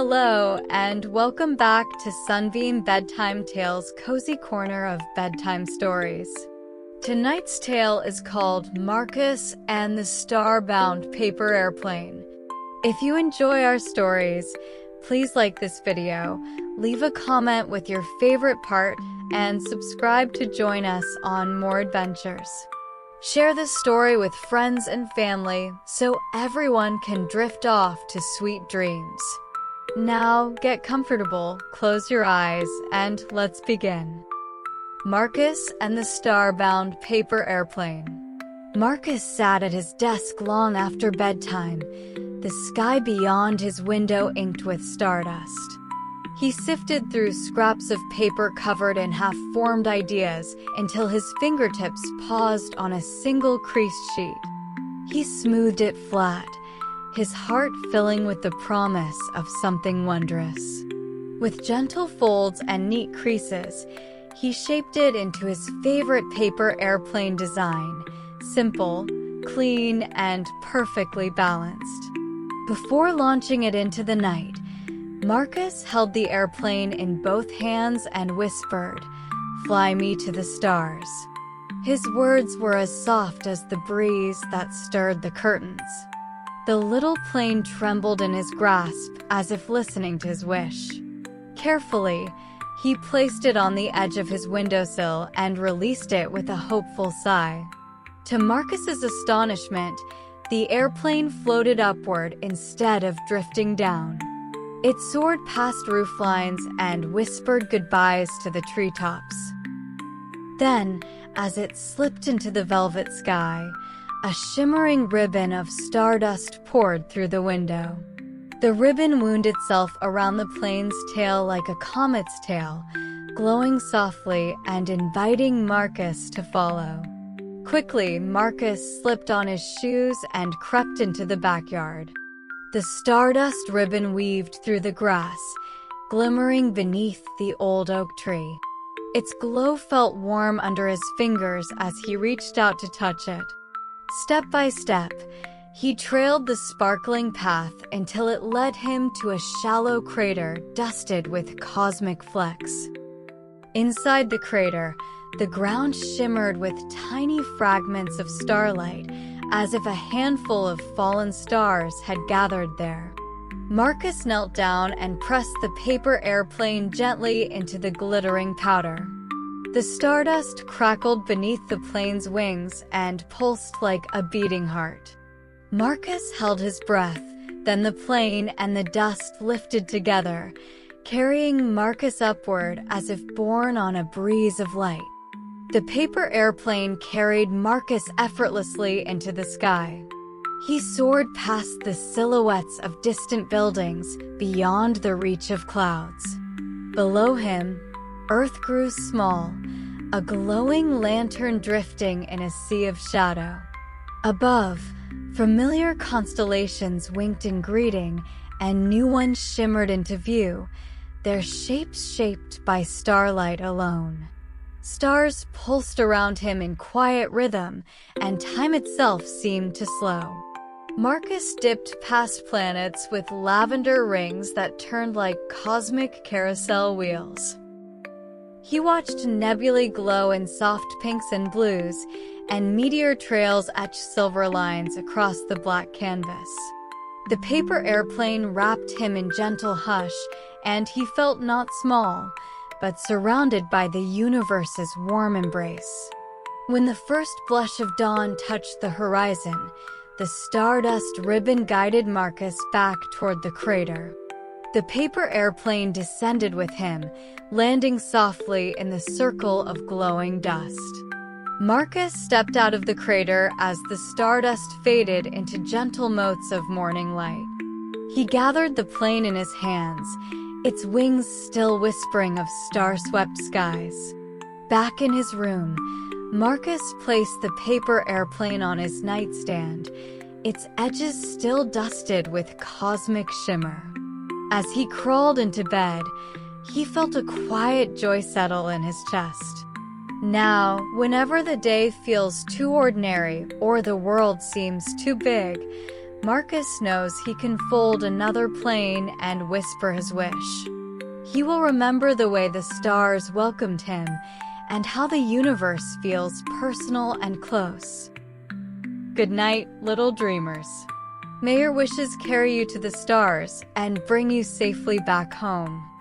Hello, and welcome back to Sunbeam Bedtime Tales' cozy corner of bedtime stories. Tonight's tale is called Marcus and the Starbound Paper Airplane. If you enjoy our stories, please like this video, leave a comment with your favorite part, and subscribe to join us on more adventures. Share this story with friends and family so everyone can drift off to sweet dreams. Now, get comfortable, close your eyes, and let's begin. Marcus and the Starbound Paper Airplane. Marcus sat at his desk long after bedtime, the sky beyond his window inked with stardust. He sifted through scraps of paper covered in half-formed ideas until his fingertips paused on a single creased sheet. He smoothed it flat, his heart filling with the promise of something wondrous. With gentle folds and neat creases, he shaped it into his favorite paper airplane design, simple, clean, and perfectly balanced. Before launching it into the night, Marcus held the airplane in both hands and whispered, "Fly me to the stars." His words were as soft as the breeze that stirred the curtains. The little plane trembled in his grasp as if listening to his wish. Carefully, he placed it on the edge of his windowsill and released it with a hopeful sigh. To Marcus's astonishment, the airplane floated upward instead of drifting down. It soared past rooflines and whispered goodbyes to the treetops. Then, as it slipped into the velvet sky, a shimmering ribbon of stardust poured through the window. The ribbon wound itself around the plane's tail like a comet's tail, glowing softly and inviting Marcus to follow. Quickly, Marcus slipped on his shoes and crept into the backyard. The stardust ribbon weaved through the grass, glimmering beneath the old oak tree. Its glow felt warm under his fingers as he reached out to touch it. Step by step, he trailed the sparkling path until it led him to a shallow crater dusted with cosmic flecks. Inside the crater, the ground shimmered with tiny fragments of starlight, as if a handful of fallen stars had gathered there. Marcus knelt down and pressed the paper airplane gently into the glittering powder. The stardust crackled beneath the plane's wings and pulsed like a beating heart. Marcus held his breath, then the plane and the dust lifted together, carrying Marcus upward as if borne on a breeze of light. The paper airplane carried Marcus effortlessly into the sky. He soared past the silhouettes of distant buildings beyond the reach of clouds. Below him, Earth grew small, a glowing lantern drifting in a sea of shadow. Above, familiar constellations winked in greeting, and new ones shimmered into view, their shapes shaped by starlight alone. Stars pulsed around him in quiet rhythm, and time itself seemed to slow. Marcus dipped past planets with lavender rings that turned like cosmic carousel wheels. He watched nebulae glow in soft pinks and blues, and meteor trails etched silver lines across the black canvas. The paper airplane wrapped him in gentle hush, and he felt not small, but surrounded by the universe's warm embrace. When the first blush of dawn touched the horizon, the stardust ribbon guided Marcus back toward the crater. The paper airplane descended with him, landing softly in the circle of glowing dust. Marcus stepped out of the crater as the stardust faded into gentle motes of morning light. He gathered the plane in his hands, its wings still whispering of star-swept skies. Back in his room, Marcus placed the paper airplane on his nightstand, its edges still dusted with cosmic shimmer. As he crawled into bed, he felt a quiet joy settle in his chest. Now, whenever the day feels too ordinary or the world seems too big, Marcus knows he can fold another plane and whisper his wish. He will remember the way the stars welcomed him and how the universe feels personal and close. Good night, little dreamers. May your wishes carry you to the stars and bring you safely back home.